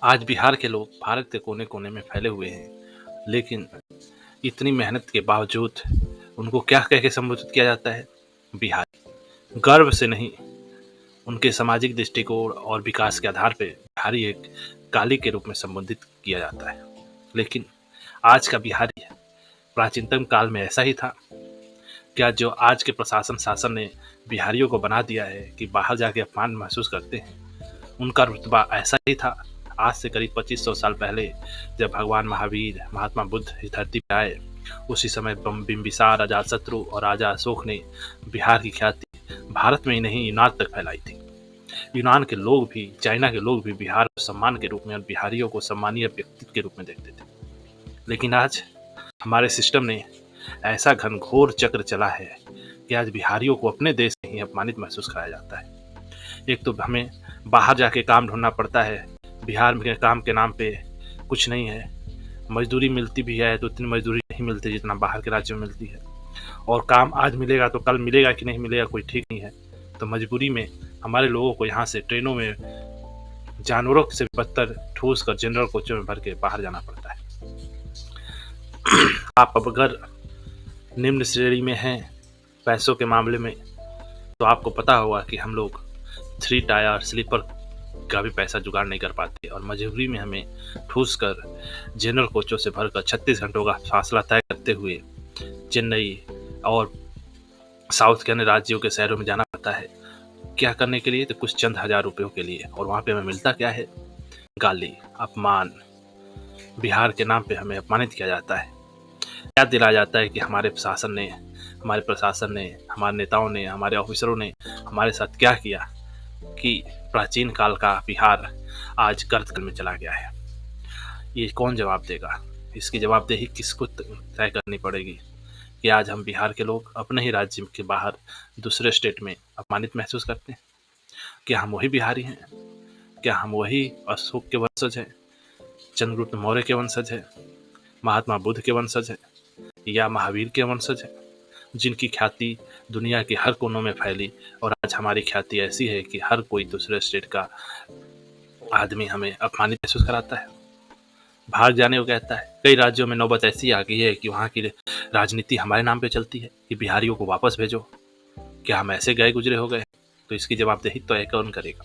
आज बिहार के लोग भारत के कोने-कोने में फैले हुए हैं, लेकिन इतनी मेहनत के बावजूद उनको क्या कह के संबोधित किया जाता है? बिहारी। गर्व से नहीं, उनके सामाजिक दृष्टिकोण और विकास के आधार पे बिहारी एक काली के रूप में संबोधित किया जाता है। लेकिन आज का बिहारी प्राचीनतम काल में ऐसा ही था? क्या जो आज के प्रशासन शासन ने बिहारियों को बना दिया है कि बाहर जाके अपमान महसूस करते हैं, उनका रुतबा ऐसा ही था? आज से करीब 2500 साल पहले जब भगवान महावीर, महात्मा बुद्ध इस धरती पे आए, उसी समय बिंबिसार, अजातशत्रु और राजा अशोक ने बिहार की ख्याति भारत में ही नहीं यूनान तक फैलाई थी। यूनान के लोग भी, चाइना के लोग भी बिहार को सम्मान के रूप में और बिहारियों को सम्मानीय व्यक्तित्व के रूप में देखते थे। लेकिन आज हमारे सिस्टम ने ऐसा घनघोर चक्र चला है कि आज बिहारियों को अपने देश में ही अपमानित महसूस कराया जाता है। एक तो हमें बाहर जाके काम ढूंढना पड़ता है, बिहार में काम के नाम पे कुछ नहीं है, मजदूरी मिलती भी है तो इतनी मजदूरी नहीं मिलती जितना बाहर के राज्यों में मिलती है, और काम आज मिलेगा तो कल मिलेगा कि नहीं मिलेगा कोई ठीक नहीं है। तो मजबूरी में हमारे लोगों को यहाँ से ट्रेनों में जानवरों से बदतर ठूस कर जनरल कोचों में भर के बाहर जाना पड़ता है। आप अब अगर निम्न श्रेणी में हैं पैसों के मामले में, तो आपको पता होगा कि हम लोग 3 टायर स्लीपर का भी पैसा जुगाड़ नहीं कर पाते और मजबूरी में हमें ठूस कर जनरल कोचों से भरकर 36 घंटों का फासला तय करते हुए चेन्नई और साउथ के अन्य राज्यों के शहरों में जाना पड़ता है। क्या करने के लिए? तो कुछ चंद हजार रुपयों के लिए। और वहाँ पे हमें मिलता क्या है? गाली, अपमान। बिहार के नाम पे हमें अपमानित किया जाता है। याद दिलाया जाता है कि हमारे प्रशासन ने, हमारे नेताओं ने, हमारे ऑफिसरों ने हमारे साथ क्या किया कि प्राचीन काल का बिहार आज गर्त में चला गया है। ये कौन जवाब देगा? इसकी जवाबदेही किसको तय करनी पड़ेगी कि आज हम बिहार के लोग अपने ही राज्य के बाहर दूसरे स्टेट में अपमानित महसूस करते हैं? क्या हम वही बिहारी हैं? क्या हम वही अशोक के वंशज हैं, चंद्रगुप्त मौर्य के वंशज हैं, महात्मा बुद्ध के वंशज हैं, या महावीर के वंशज हैं, जिनकी ख्याति दुनिया के हर कोनों में फैली? और आज हमारी ख्याति ऐसी है कि हर कोई दूसरे स्टेट का आदमी हमें अपमानित महसूस कराता है, भाग जाने को कहता है। कई राज्यों में नौबत ऐसी आ गई है कि वहाँ की राजनीति हमारे नाम पे चलती है कि बिहारियों को वापस भेजो। क्या हम ऐसे गए गुजरे हो गए? तो इसकी जवाबदेही तो कौन करेगा?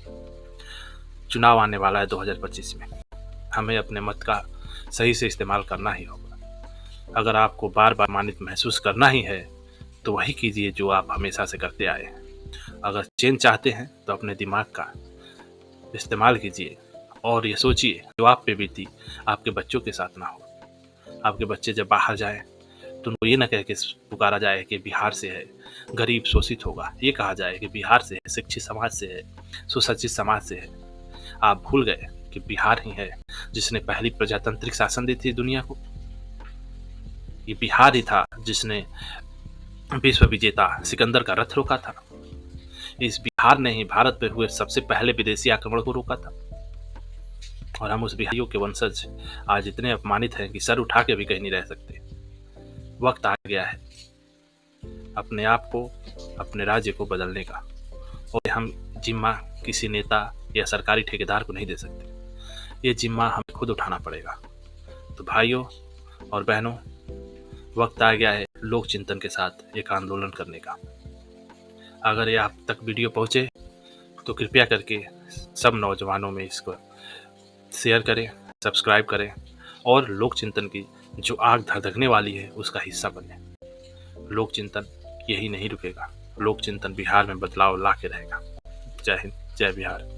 चुनाव आने वाला है 2025 में, हमें अपने मत का सही से इस्तेमाल करना ही होगा। अगर आपको बार बार अपमानित महसूस करना ही है तो वही कीजिए जो आप हमेशा से करते आए हैं। अगर चेंज चाहते हैं तो अपने दिमाग का इस्तेमाल कीजिए और ये सोचिए जो आप पे बीती आपके बच्चों के साथ ना हो। आपके बच्चे जब बाहर जाए तो उनको ये ना कह के पुकारा जाए कि बिहार से है, गरीब शोषित होगा। ये कहा जाए कि बिहार से है, शिक्षित समाज से है, सुसज्जित समाज से है। आप भूल गए कि बिहार ही है जिसने पहली प्रजातांत्रिक शासन दी थी दुनिया को। ये बिहार ही था जिसने विश्व विजेता सिकंदर का रथ रोका था। इस बिहार ने ही भारत पर हुए सबसे पहले विदेशी आक्रमण को रोका था। और हम उस बिहारियों के वंशज आज इतने अपमानित हैं कि सर उठा के भी कहीं नहीं रह सकते। वक्त आ गया है अपने आप को, अपने राज्य को बदलने का, और हम जिम्मा किसी नेता या सरकारी ठेकेदार को नहीं दे सकते। ये जिम्मा हमें खुद उठाना पड़ेगा। तो भाइयों और बहनों, वक्त आ गया है लोक चिंतन के साथ एक आंदोलन करने का। अगर ये आप तक वीडियो पहुंचे तो कृपया करके सब नौजवानों में इसको शेयर करें, सब्सक्राइब करें और लोक चिंतन की जो आग धधकने वाली है उसका हिस्सा बने। लोक चिंतन यही नहीं रुकेगा, लोक चिंतन बिहार में बदलाव ला के रहेगा। जय हिंद, जय बिहार।